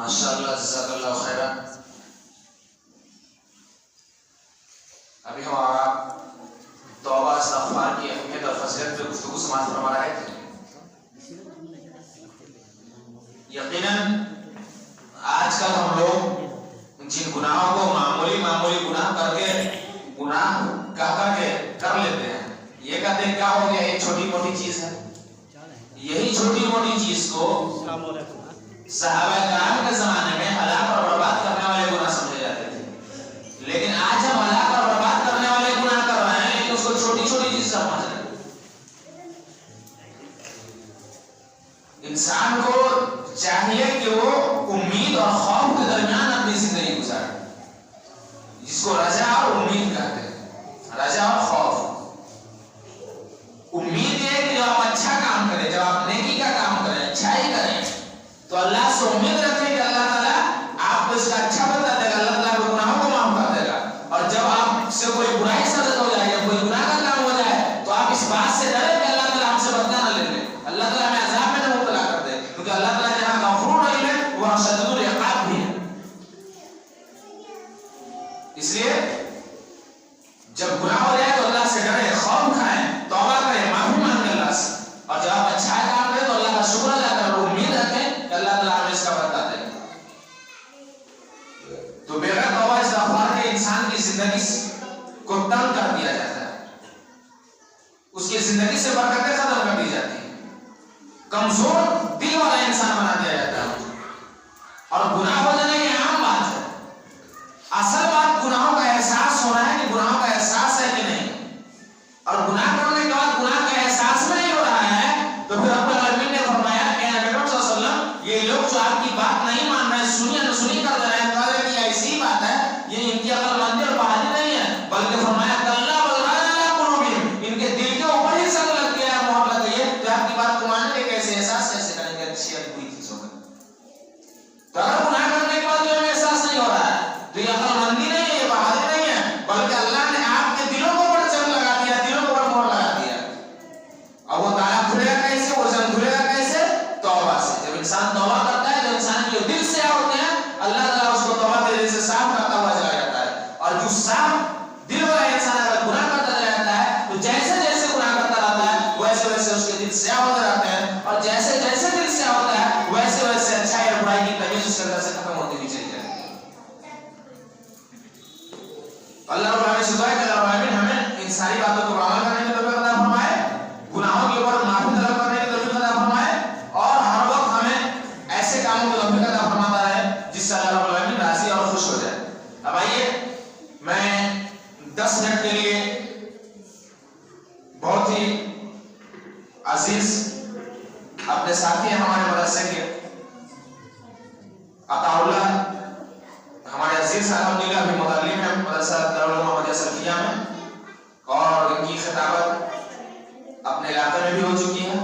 माशाअल्लाह, जज़ाकल्लाहु खैरन। अभी हमारा तौबा इस्तिग़फ़ार की अहमियत और फज़ीलत पे गुफ्तगू समाअत फरमा रहे थे। यकीनन आजकल हम लोग जिन गुनाहों को मामूली गुनाह करके गुनाह कह करके कर लेते हैं, ये कहते हैं क्या हो गया, ये छोटी मोटी चीज है। यही छोटी मोटी चीज को सहाबा-ए-किराम के जमाने में हलाक और बर्बाद करने वाले गुनाह समझे जाते थे, लेकिन आज हम हलाक और बर्बाद करने वाले गुनाह कर रहे हैं, लेकिन उसको छोटी छोटी चीज समझ रहे हैं। इंसान को चाहिए कि वो उम्मीद और खौफ के दरमियान अपनी जिंदगी गुजारे, जिसको रजा और उम्मीद कहते हैं। रजा और खौफ। उम्मीद ये है कि जब आप अच्छा काम करें, जब आप नेकी का काम करें, अच्छाई करें, तो अल्लाह से उम्मीद रखें कि अल्लाह ताला आपको इसका अच्छा बदला देगा, अल्लाह ताला आपके गुनाहों को माफ कर देगा। और जब आपसे कोई बुराई साबित हो जाए या कोई गुनाह का काम हो जाए, तो आप इस बात से डरे कि अल्लाह ताला हमसे बदला न ले ले, अल्लाह ताला हमें अज़ाब में न मुब्तला कर दे, क्योंकि अल्लाह ताला जहां गफूर रहीम है वहां शदीदुल इक़ाब भी है। इसलिए जब गुनाह हो जाए तो अल्लाह से डरे, खौफ खाएं, तौबा करें, माफी मांगे अल्लाह से। और जब आप अच्छा काम करें तो अल्लाह का शुक्र अदा करें, उम्मीद रखें कि अल्लाह ताला हमें इसका बदला देगा। तो बगैर तौबा इस्तिग़फ़ार के इंसान की जिंदगी को तंग कर दिया जाता है, उसकी जिंदगी से बरकतें खत्म कर दी जाती है, कमजोर दिल वाला इंसान बना दिया जाता है। और गुनाह हो जाना ये आम बात है। असल बात गुनाहों का एहसास होना है कि गुनाहों का एहसास है कि नहीं। और गुनाह करने के बाद गुनाह का एहसास में नहीं हो रहा है, तो फिर रब्बुल आलमीन ने फरमाया कि नबी सल्लल्लाहु अलैहि वसल्लम, ये लोग जो आपकी बात नहीं मान रहे, सुनी अनसुनी कर रहे हैं, कह रहे हैं कि ऐसी बात है, ये इनकी अक्लमंदी और बहादुरी नहीं है, बल्कि फरमाया कल्ला बल राना अला कुलूबिहिम, इनके दिल के ऊपर ही संग लग गया है, मोहर लग गई है। तो आपकी बात को मानेंगे कैसे, एहसास कैसे करेंगे अच्छी या बुरी चीजों का। तो अगर गुनाह करने के बाद जो हमें एहसास नहीं हो रहा है, तो ये अक्लमंदी नहीं है, ये बहादुरी नहीं है, बल्कि अल्लाह ने आपके दिलों को ऊपर जंग लगा दिया, दिलों को ऊपर मोहर लगा दिया। अब वो ताला खुलेगा कैसे, वो जंग खुलेगा कैसे? तौबा से। जब इंसान तौबा करता है, जब इंसान के दिल से होते हैं, अल्लाह ताला उसको तौबा के दिल से साफ करता हुआ चला जाता है। और जो साफ दिल वाला इंसान अगर गुनाह करता चला जाता है, तो जैसे जैसे गुनाह करता रहता है, वैसे वैसे उसके दिल से होते रहते हैं, और जैसे जैसे दिल से होता है, वैसे वैसे अच्छाई और बुराई की तमीज उसके अंदर से खत्म होती हुई चली जाती है। अल्लाह रब्बुल आलमीन से दुआ है कि अल्लाह रब्बुल आलमीन हमें इन सारी बातों को अमल करने की तौफीक अता फरमाए, गुनाहों के ऊपर माफी तलब करने की तौफीक अता फरमाए, और हर वक्त हमें ऐसे कामों की तौफीक अता फरमाता रहे जिससे अल्लाह रब्बुल आलमीन राजी और खुश हो जाए। अब आइए, मैं 10 मिनट के लिए बहुत ही अजीज अपने साथी हैं, हमारे मदरसे के अताउल्लाह, हमारे अजीज अल्हम्दुलिल्लाह भी मुअल्लिम हैं मदरसा दारुल उलूम मुहम्मदिया सल्फिया में, और इनकी खिताबत अपने इलाके में भी हो चुकी है।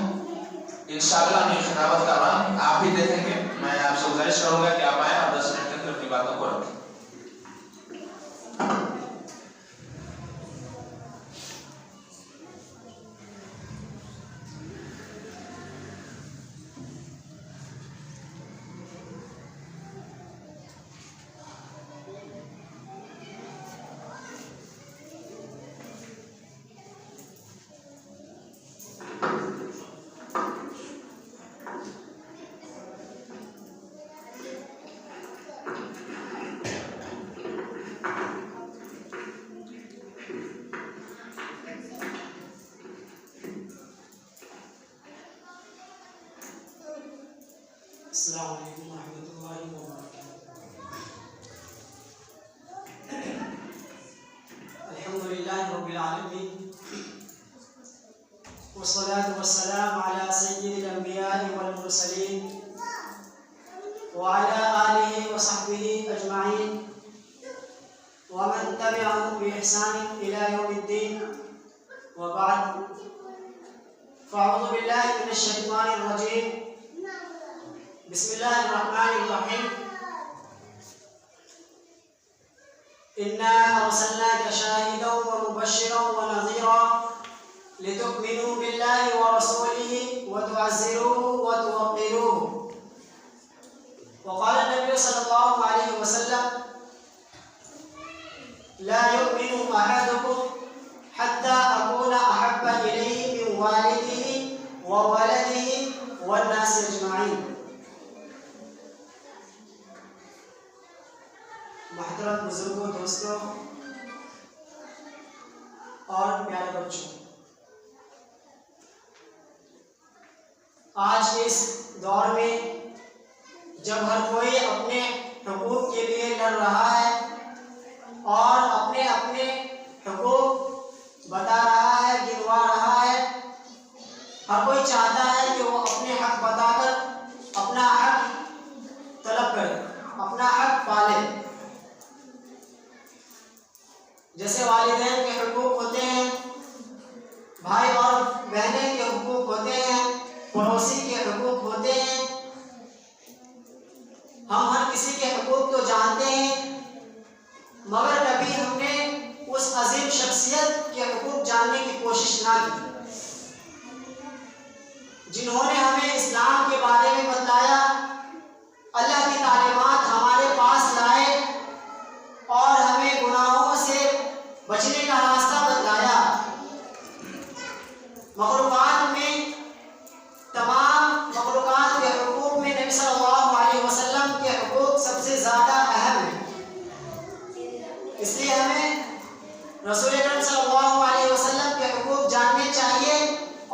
इंशाअल्लाह इनकी खिताबत का रंग आप भी देखेंगे। मैं आपसे गुजारिश करूंगा कि आप आए और 10 मिनट तक अपनी बातों को रखें। अस्सलामु अलैकुम रहमतुल्लाहि व बरकातुहू। अल्हम्दुलिल्लाहि रब्बिल आलमीन, वस्सलातु वस्सलामु अला सय्यिदिल अंबिया'i वल मुरसलीन व अला आलिहि व सहबिहि अजमाइन व मन तबिअहुम बि इहसानिन इला यौमिद्दीन व बअद। फ़अऊज़ु बिल्लाहि मिनश शैतानिर रजीम। बिस्मिल्लाहिर्रहमानिर्रहीम। इन्ना अरसलनाका शाहिदन व मुबश्शिरन व नज़ीरा लितु'मिनू बिल्लाहि व रसूलिहि व तु'अज़्ज़िरूहु व तुवक़्किरूहु। वक़ाल नबी नबी सल्लल्लाहु अलैहि वसल्लम ला युमिनु अहदुकुम हत्ता अकूना अहब्बा इलैहि मिन वालिदिही व वलदिही वन नास अजमाइन। मोहतरम बुजुर्गों, दोस्तों और प्यारे बच्चों, आज के इस दौर में जब हर कोई अपने हुकूक के लिए लड़ रहा है और अपने अपने हुकूक बता रहा है, गिनवा रहा है, हर कोई चाहता है कि वो अपने हक बताकर अपना हक तलब करे, अपना हक पाले। जैसे वालिदैन के हुकूक होते हैं, भाई और बहनें के हुकूक होते हैं, पड़ोसी के हुकूक होते हैं। हम हर किसी के हुकूक तो जानते हैं, मगर कभी हमने उस अजीम शख्सियत के हुकूक जानने की कोशिश ना की जिन्होंने हमें इस्लाम के बारे में बतलाया, अल्लाह की तालीमात हमारे पास लाए और हमें गुनाहों से बचने का रास्ता बतलाया। मखलूकात में, तमाम मखलूकात के हुकूक में नबी सल्लल्लाहु अलैहि वसल्लम के हुकूक सबसे ज़्यादा अहम है। इसलिए हमें रसूल अकरम सल्लल्लाहु अलैहि वसल्लम के हुकूक जानने चाहिए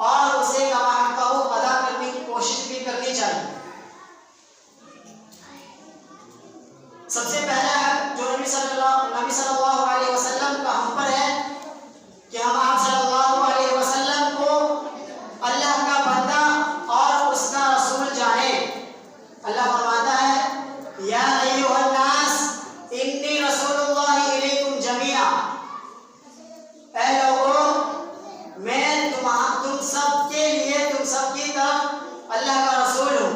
और उसे कमा हक़्क़हू अदा करने की कोशिश भी करनी चाहिए। सबसे पहला हक जो नबी सल्लल्लाहु अलैहि वसल्लम का हम पर है कि हम आप सल्लल्लाहु अलैहि वसल्लम को अल्लाह का बंदा और उसका रसूल जाने। अल्लाह फरमाता है, या अय्युहन नास इन्नी रसूलुल्लाहि इलैकुम जमीआ, ऐ लोगों मैं तुम सबके लिए, तुम सबकी तरफ अल्लाह का रसूल हूँ।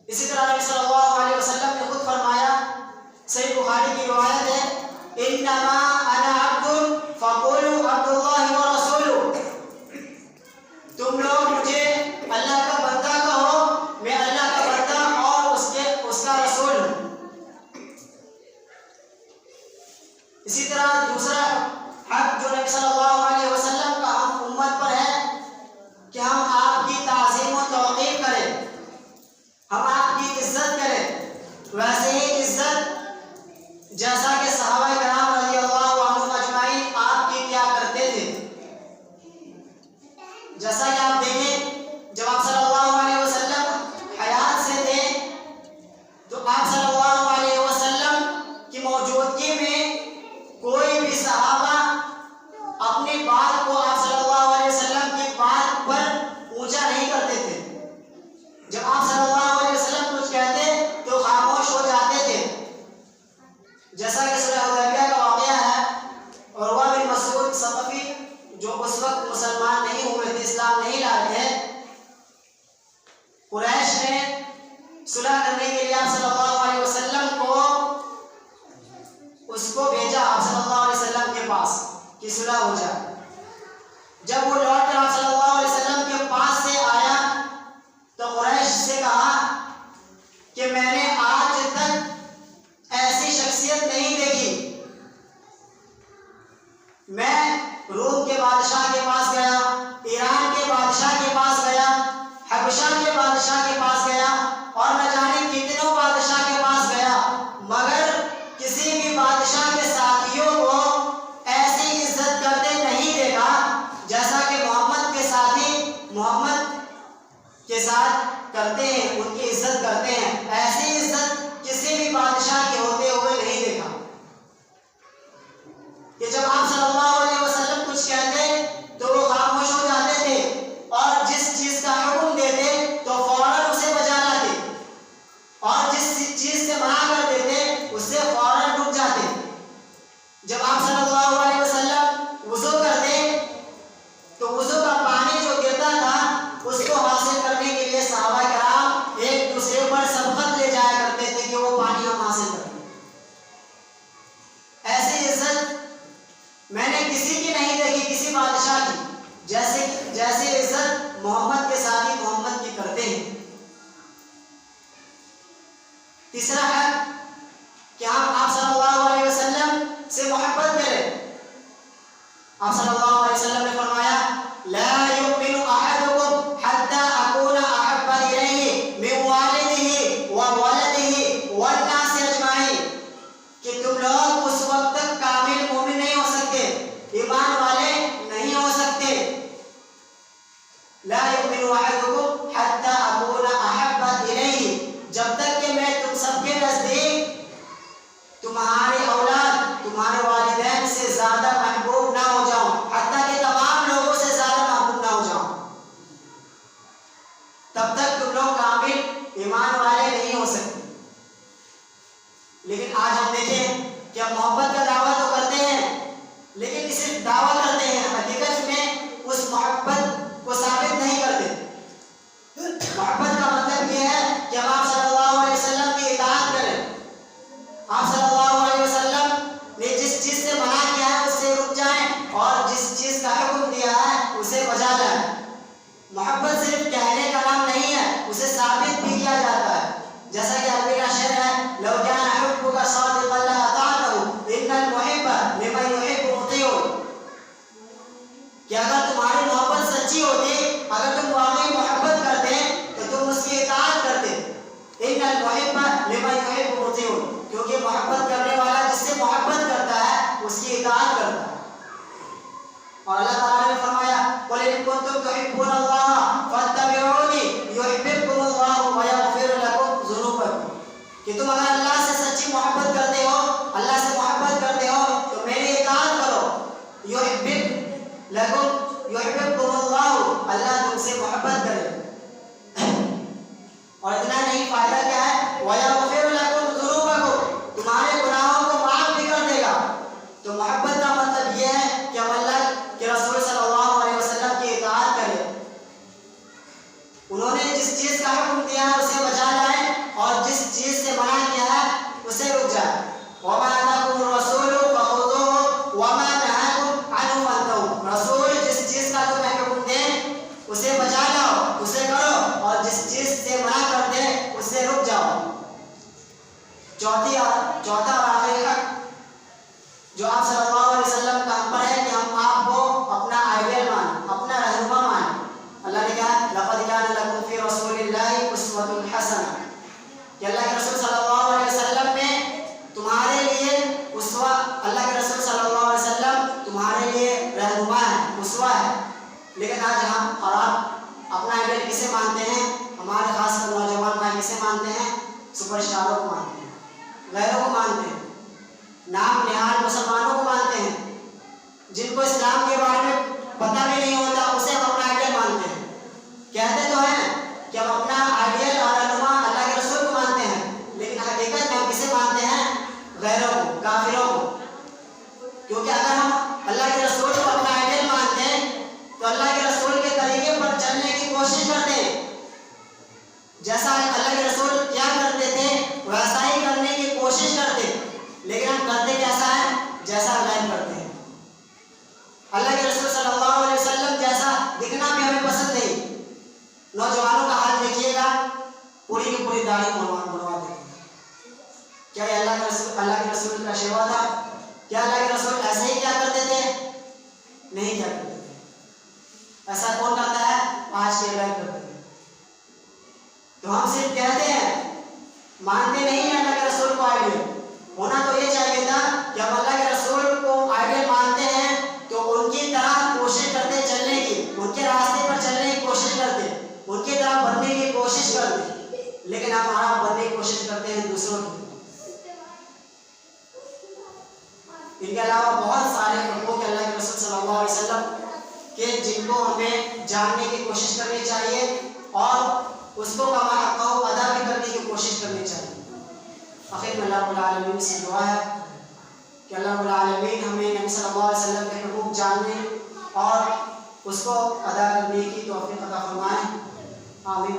इसी तरह नबी सल्लल्लाहु अलैहि वसल्लम ने खुद फरमाया, सही बुखारी की रिवायत है, इन्नमा अना अब्दुन फक़ूलू अब्दुल्लाहि व रसूलुहु, तुम लोग मुझे अल्लाह का बंदा कहो, मैं अल्लाह का बंदा और उसका रसूल हूँ। इसी तरह दूसरा हक जो नबी सल्लल्लाहु अलैहि वसल्लम का हम उम्मत पर है कि हम आपकी ताज़ीम व तौक़ीर करें, हम आपकी इज्जत करें। वैसे ही इज्जत जैसा कि सहाबा किराम रज़ियल्लाहु अन्हुम अजमाइन आपकी क्या करते थे। जैसा कि आप देखें, जब आप सल्लल्लाहु अलैहि वसल्लम हयात से थे तो आप सल्लल्लाहु अलैहि वसल्लम की मौजूदगी में कोई भी सहाबा अपनी बात को आप सल्लल्लाहु अलैहि वसल्लम की बात पर ऊंचा नहीं करते थे। जब आप सल्लल्लाहु अलैहि वसल्लम कुछ कहते तो खामोश हो जाते थे। जैसा कि सुलह हुदैबिया का वाक़या है, उर्वा बिन मसूद सक़फ़ी जो उस वक्त मुसलमान नहीं हुए थे, इस्लाम नहीं लाए थे, कुरैश ने सुलह करने के लिए आप सल्लल्लाहु अलैहि वसल्लम को उसको भेजा आप सल्लल्लाहु अलैहि वसल्लम के पास कि सुलह हो जाए। जब वो लौट कर आप सल्लल्लाहु अलैहि वसल्लम के पास से आया तो कुरैश से कहा कि मैंने आज तक ऐसी शख्सियत नहीं देखी। मैं रोम के बादशाह के पास गया, ईरान के बादशाह के पास गया, हबशा के बादशाह के पास गया और न जाने कितनों बादशाह के पास गया, मगर किसी भी बादशाह के साथियों को ऐसी इज्जत करते नहीं देखा जैसा कि मोहम्मद के साथी मोहम्मद के साथ करते हैं, उनकी इज्जत करते हैं। ऐसी इज्जत किसी भी बादशाह के होते हुए नहीं देखा। कि जब आप सल्लल्लाहु अलैहि वसल्लम कुछ कहते तो वो खामोश हो जाते थे और जिस चीज का हुक्म देते तो फौरन उसे बजा लाते और जिस चीज से मना कर देते उससे फौरन रुक जाते। जब आप सल्लल्लाहु अलैहि वसल्लम वुज़ू करते तो वुज़ू का पानी जो गिरता था उसको हासिल करने के लिए सहाबा किराम एक दूसरे पर सबकत ले जाया करते थे कि वो पानी हम हासिल करें। ऐसी इज्जत मैंने किसी की नहीं देखी, किसी बादशाह की, जैसे इज्जत मोहम्मद के साथी मोहम्मद की करते हैं। तीसरा है कि हम आप सल्लल्लाहु अलैहि वसल्लम से मोहब्बत करें। आप सल्लल्लाहु अलैहि वसल्लम ने फरमाया, ला युमिनु अहदुकुम हत्ता अकूना अहब्बा इलैहि मिन वालिदिही व वलदिही वन नास अजमाइन, कि तुम लोग उस वक्त तक कामिल मोमिन नहीं हो सकते, ईमान वाले नहीं हो सकते। ला युमिनु अहदुकुम हत्ता अकूना अहब्बा इलैहि, जब तक कि मैं तुम सबके नजदीक तुम्हारे औलाद, तुम्हारे वालिदैन से ज्यादा महबूब ना हो जाऊं, हत्ता कि तमाम लोगों से ज्यादा महबूब ना हो जाऊं, तब तक तुम लोग कामिल ईमान वाले नहीं हो सकते। लेकिन आज हम देखें कि हम मोहब्बत का दावा तो करते हैं, लेकिन सिर्फ दावा करते हैं, हकीकत में उस मोहब्बत को साबित नहीं करते। मोहब्बत का मतलब यह है कि हम आप सल्लल्लाहु अलैहि वसल्लम की इताअत करें। आप सल्लल्लाहु अलैहि वसल्लम ने जिस चीज से मना किया है उससे रुक जाएं, और जिस चीज का हुक्म दिया है उसे बजा लाएं। मोहब्बत सिर्फ कहने का नाम नहीं है, उसे साबित भी किया जाता है। जैसा कि अरबी का शेर है, लौ कान हुब्बुका सादिक़न लअताअतहु इन्नल मुहिब्ब लिमन युहिब्बु मुतीउन, कि अगर तुम्हारी मोहब्बत सच्ची होती, अगर तुम वाकई मोहब्बत करते तो तुम उसकी इताअत करते। इन्नल मुहिब्ब लिमन युहिब्बु मुतीउन, क्योंकि मोहब्बत करने वाला जिससे मोहब्बत करता है उसकी इताअत करता है। और अल्लाह ताला ने फरमाया, कुल इन कुंतुम तुहिब्बूनल्लाह फत्तबिऊनी युहिब्बुकुमुल्लाहु व यगफिर लकुम ज़ुनूबकुम, कि तुम अगर अल्लाह से सच्ची मोहब्बत करते हो, अल्लाह से मोहब्बत करते हो तो मेरी इताअत करो। युहिब्बुक लकुम युहिब्बुकुमुल्लाहु, अल्लाह तुमसे मोहब्बत करे। और इतना नहीं, फायदा क्या है, व यगफिर लकुम ज़ुनूबकुम, तुम्हारे गुनाहों को माफ भी कर देगा। तो मोहब्बत का मतलब यह है कि हम अल्लाह के रसूल सल्लल्लाहु अलैहि वसल्लम की इताअत करें। उन्होंने जिस चीज का हुक्म दिया है उसे बजा लाएं, और जिस चीज से मना किया है उसे रुक जाए। वमा अताकुमुर रसूलु फखुज़ूहु वमा नहाकुम अन्हु फंतहू, रसूल जिस चीज का तुम्हें हुक्म दे उसे बजा लाओ, उसे करो, और जिस चीज से मना कर दे उससे रुक जाओ। चौथा और आखिरी हक जो आप सल्लल्लाहु अलैहि वसल्लम का हम पर है कि हम आपको अपना आइडियल माने, अपना रहनुमा माने। अल्लाह ने कहा, लक़द कान लकुम फ़ी रसूलिल्लाहि उस्वतुन हसना, कि अल्लाह के रसूल सल्लल्लाहु अलैहि वसल्लम में तुम्हारे लिए उस्वा, अल्लाह के रसूल सल्लल्लाहु अलैहि वसल्लम तुम्हारे लिए रहनुमा है, उस्वा है। लेकिन आज हम और आप अपना आइडियल किसे मानते हैं? हमारे खासकर नौजवान भाई किसे मानते हैं? सुपरस्टारों को मानते हैं, गैरों को मानते हैं, नाम निहाल मुसलमानों को मानते हैं, जिनको इस्लाम के बारे में पता भी नहीं होता उसे हम अपना आइडियल मानते हैं। कहते तो हैं कि हम अपना आइडियल और रहनुमा अल्लाह के रसूल को मानते हैं, लेकिन हकीकत में हम किसे मानते हैं? गैरों को, काफिरों को। क्योंकि अगर हम अल्लाह के रसूल को अपना आइडियल मानते हैं तो अल्लाह के रसूल के तरीके पर चलने की कोशिश करते हैं। जैसा अल्लाह के रसूल क्या करते थे वैसा ही करने की कोशिश करते, लेकिन हम करते कैसा है? जैसा अल्लाह करते हैं। अल्लाह के रसूल सल्लल्लाहु अलैहि वसल्लम जैसा दिखना भी हमें पसंद नहीं। नौजवानों का हाल देखिएगा, पूरी की पूरी दाढ़ी बनवा देते हैं। क्या ये अल्लाह के रसूल का शेवा था? क्या अल्लाह के रसूल ऐसे ही क्या करते थे? नहीं क्या करते थे। ऐसा कौन करता है? आज के लोग करते हैं। तो हम सिर्फ कहते हैं, मानते नहीं है अल्लाह के रसूल को आइडियल। होना तो ये चाहिए था कि हम अल्लाह के रसूल को आइडियल मानते हैं तो उनकी तरह कोशिश करते चलने की, उनके रास्ते पर चलने की कोशिश करते, उनकी तरह बनने की कोशिश करते, लेकिन हम हमारा बनने की कोशिश करते हैं दूसरों की। इनके अलावा बहुत सारे हुकूक अल्लाह के रसूल सल्लल्लाहु अलैहि वसल्लम के जिनको हमें जानने की कोशिश करनी चाहिए और उसको कमा हक़ अदा भी करने की कोशिश करनी चाहिए। आखिर में अल्लाह रब्बुल आलमीन से दुआ है कि अल्लाह रब्बुल आलमीन हमें नबी सल्लल्लाहु अलैहि वसल्लम के हुकूक जानने और उसको अदा करने की तौफीक अता फरमाए। आमीन।